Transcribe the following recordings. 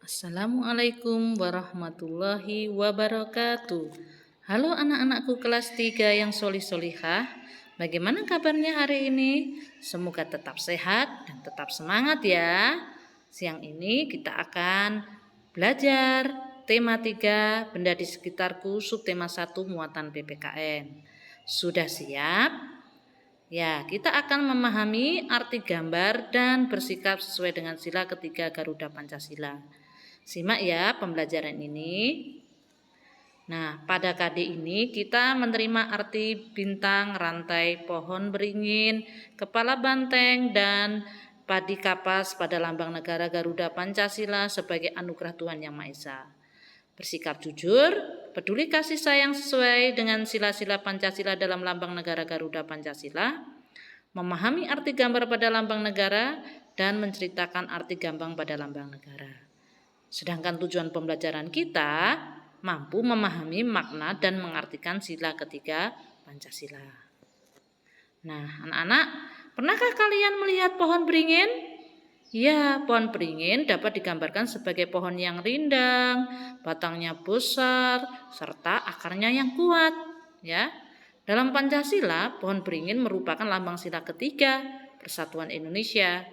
Assalamualaikum warahmatullahi wabarakatuh. Halo anak-anakku kelas 3 yang solih-solihah. Bagaimana kabarnya hari ini? Semoga tetap sehat dan tetap semangat ya. Siang ini kita akan belajar tema 3 benda di sekitarku, subtema 1 muatan PPKN. Sudah siap? Ya, kita akan memahami arti gambar dan bersikap sesuai dengan sila ketiga Garuda Pancasila. Simak ya pembelajaran ini. Nah, pada KD ini kita menerima arti bintang, rantai, pohon beringin, kepala banteng, dan padi kapas pada lambang negara Garuda Pancasila sebagai anugerah Tuhan Yang Maha Esa. Bersikap jujur, peduli kasih sayang sesuai dengan sila-sila Pancasila dalam lambang negara Garuda Pancasila, memahami arti gambar pada lambang negara, dan menceritakan arti gambang pada lambang negara. Sedangkan tujuan pembelajaran kita mampu memahami makna dan mengartikan sila ketiga Pancasila. Nah, anak-anak, pernahkah kalian melihat pohon beringin? Ya, pohon beringin dapat digambarkan sebagai pohon yang rindang, batangnya besar, serta akarnya yang kuat. Ya, dalam Pancasila, pohon beringin merupakan lambang sila ketiga Persatuan Indonesia.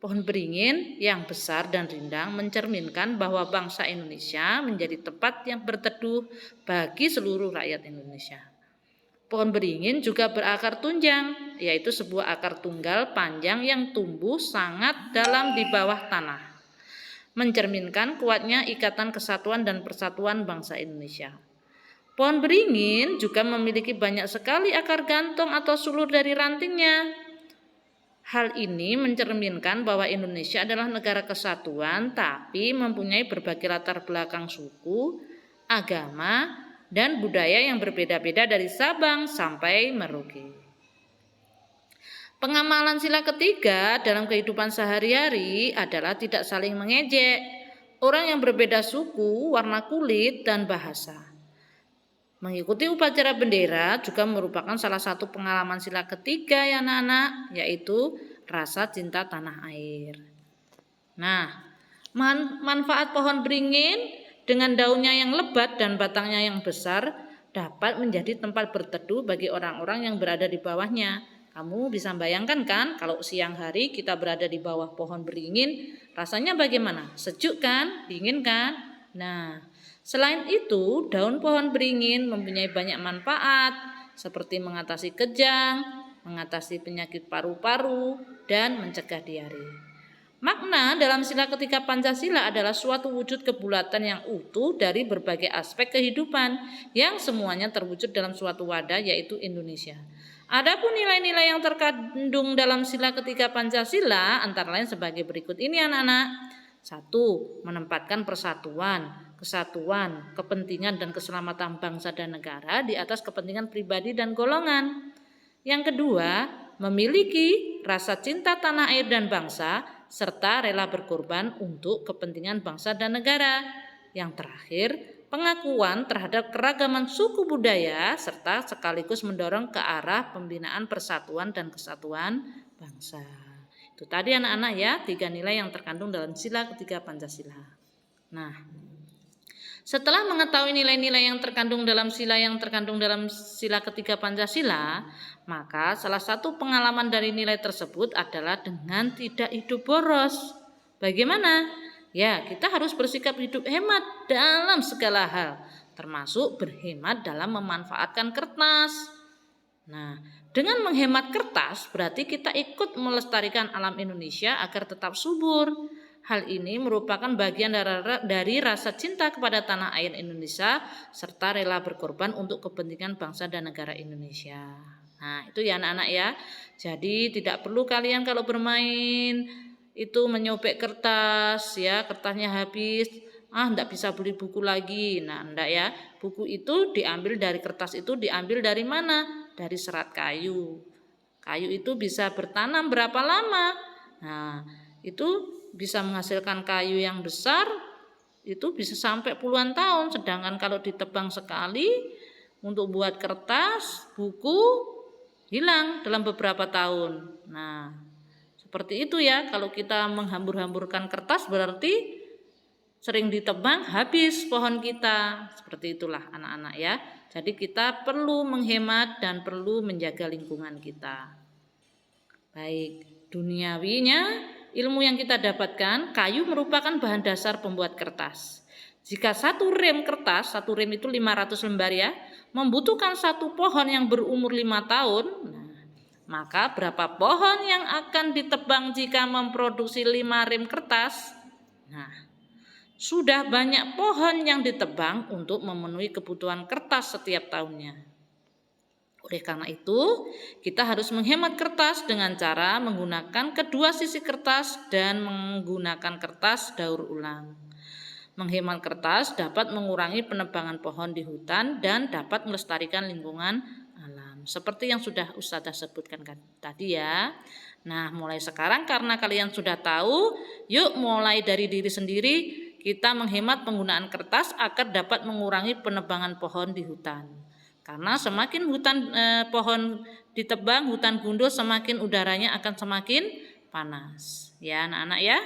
Pohon beringin yang besar dan rindang mencerminkan bahwa bangsa Indonesia menjadi tempat yang berteduh bagi seluruh rakyat Indonesia. Pohon beringin juga berakar tunjang, yaitu sebuah akar tunggal panjang yang tumbuh sangat dalam di bawah tanah, mencerminkan kuatnya ikatan kesatuan dan persatuan bangsa Indonesia. Pohon beringin juga memiliki banyak sekali akar gantung atau sulur dari rantingnya. Hal ini mencerminkan bahwa Indonesia adalah negara kesatuan tapi mempunyai berbagai latar belakang suku, agama, dan budaya yang berbeda-beda dari Sabang sampai Merauke. Pengamalan sila ketiga dalam kehidupan sehari-hari adalah tidak saling mengejek orang yang berbeda suku, warna kulit, dan bahasa. Mengikuti upacara bendera juga merupakan salah satu pengalaman sila ketiga ya anak-anak, yaitu rasa cinta tanah air. Nah, manfaat pohon beringin dengan daunnya yang lebat dan batangnya yang besar dapat menjadi tempat berteduh bagi orang-orang yang berada di bawahnya. Kamu bisa bayangkan kan kalau siang hari kita berada di bawah pohon beringin, rasanya bagaimana? Sejuk kan? Dingin kan? Nah, selain itu, daun pohon beringin mempunyai banyak manfaat seperti mengatasi kejang, mengatasi penyakit paru-paru, dan mencegah diare. Makna dalam sila ketiga Pancasila adalah suatu wujud kebulatan yang utuh dari berbagai aspek kehidupan yang semuanya terwujud dalam suatu wadah yaitu Indonesia. Adapun nilai-nilai yang terkandung dalam sila ketiga Pancasila antara lain sebagai berikut ini anak-anak. 1. Menempatkan persatuan, kesatuan, kepentingan dan keselamatan bangsa dan negara di atas kepentingan pribadi dan golongan. Yang kedua, memiliki rasa cinta tanah air dan bangsa serta rela berkorban untuk kepentingan bangsa dan negara. Yang terakhir, pengakuan terhadap keragaman suku budaya serta sekaligus mendorong ke arah pembinaan persatuan dan kesatuan bangsa. Itu tadi anak-anak ya, 3 nilai yang terkandung dalam sila ketiga Pancasila. Nah, setelah mengetahui nilai-nilai yang terkandung dalam sila ketiga Pancasila, maka salah satu pengalaman dari nilai tersebut adalah dengan tidak hidup boros. Bagaimana? Ya, kita harus bersikap hidup hemat dalam segala hal, termasuk berhemat dalam memanfaatkan kertas. Nah, dengan menghemat kertas berarti kita ikut melestarikan alam Indonesia agar tetap subur. Hal ini merupakan bagian dari rasa cinta kepada tanah air Indonesia serta rela berkorban untuk kepentingan bangsa dan negara Indonesia. Nah, itu ya anak-anak ya. Jadi tidak perlu kalian kalau bermain itu menyobek kertas ya, kertasnya habis, enggak bisa beli buku lagi. Nah, enggak ya. Buku itu diambil dari kertas itu diambil dari mana? Dari serat kayu. Kayu itu bisa bertanam berapa lama? Nah, itu bisa menghasilkan kayu yang besar, itu bisa sampai puluhan tahun. Sedangkan kalau ditebang sekali untuk buat kertas, buku hilang dalam beberapa tahun. Nah, seperti itu ya. Kalau kita menghambur-hamburkan kertas berarti sering ditebang, habis pohon kita. Seperti itulah anak-anak ya. Jadi kita perlu menghemat dan perlu menjaga lingkungan kita. Baik, duniawinya ilmu yang kita dapatkan, kayu merupakan bahan dasar pembuat kertas. Jika satu rem kertas, satu rem itu 500 lembar ya, membutuhkan satu pohon yang berumur 5 tahun, maka berapa pohon yang akan ditebang jika memproduksi 5 rem kertas? Nah, sudah banyak pohon yang ditebang untuk memenuhi kebutuhan kertas setiap tahunnya. Oleh karena itu, kita harus menghemat kertas dengan cara menggunakan kedua sisi kertas dan menggunakan kertas daur ulang. Menghemat kertas dapat mengurangi penebangan pohon di hutan dan dapat melestarikan lingkungan alam. Seperti yang sudah Ustazah sebutkan tadi ya. Nah, mulai sekarang karena kalian sudah tahu, yuk mulai dari diri sendiri kita menghemat penggunaan kertas agar dapat mengurangi penebangan pohon di hutan. Karena semakin pohon ditebang, hutan gundul, semakin udaranya akan semakin panas. Ya anak-anak ya.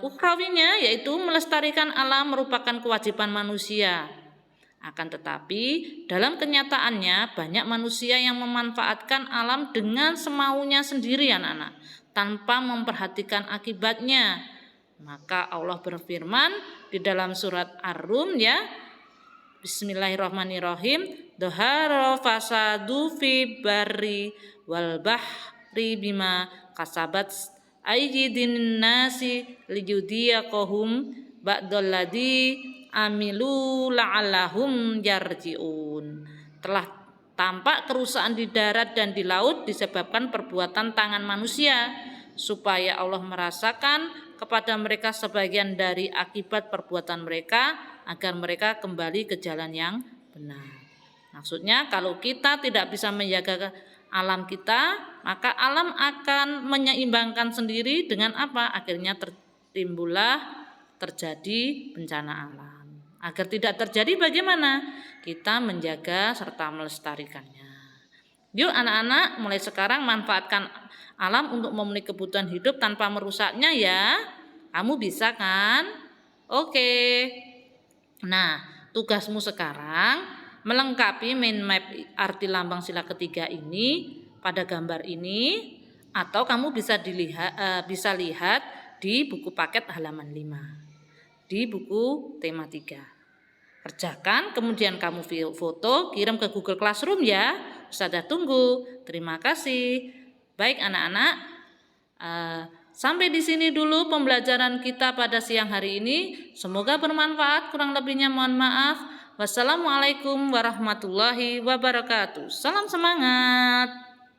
Ukrawinya yaitu melestarikan alam merupakan kewajiban manusia. Akan tetapi dalam kenyataannya banyak manusia yang memanfaatkan alam dengan semaunya sendiri anak-anak, tanpa memperhatikan akibatnya. Maka Allah berfirman di dalam surat Ar-Rum ya, Bismillahirrahmanirrahim. Dhahara fasadu fi barri wal bahri bima kasabat aydin nasi liyudiyaqahum ba'dalladzi amilu la'allahum yarji'un. Telah tampak kerusakan di darat dan di laut disebabkan perbuatan tangan manusia, supaya Allah merasakan kepada mereka sebagian dari akibat perbuatan mereka, agar mereka kembali ke jalan yang benar. Maksudnya kalau kita tidak bisa menjaga alam kita, maka alam akan menyeimbangkan sendiri dengan apa? Akhirnya terjadi bencana alam. Agar tidak terjadi bagaimana? Kita menjaga serta melestarikannya. Yuk anak-anak, mulai sekarang manfaatkan alam untuk memenuhi kebutuhan hidup tanpa merusaknya ya. Kamu bisa kan? Oke. Nah, tugasmu sekarang melengkapi mind map arti lambang sila ketiga ini pada gambar ini, atau kamu bisa lihat di buku paket halaman 5 di buku tema 3. Kerjakan, kemudian kamu foto, kirim ke Google Classroom ya. Ustazah tunggu. Terima kasih. Baik anak-anak, sampai di sini dulu pembelajaran kita pada siang hari ini. Semoga bermanfaat, kurang lebihnya mohon maaf. Wassalamualaikum warahmatullahi wabarakatuh. Salam semangat.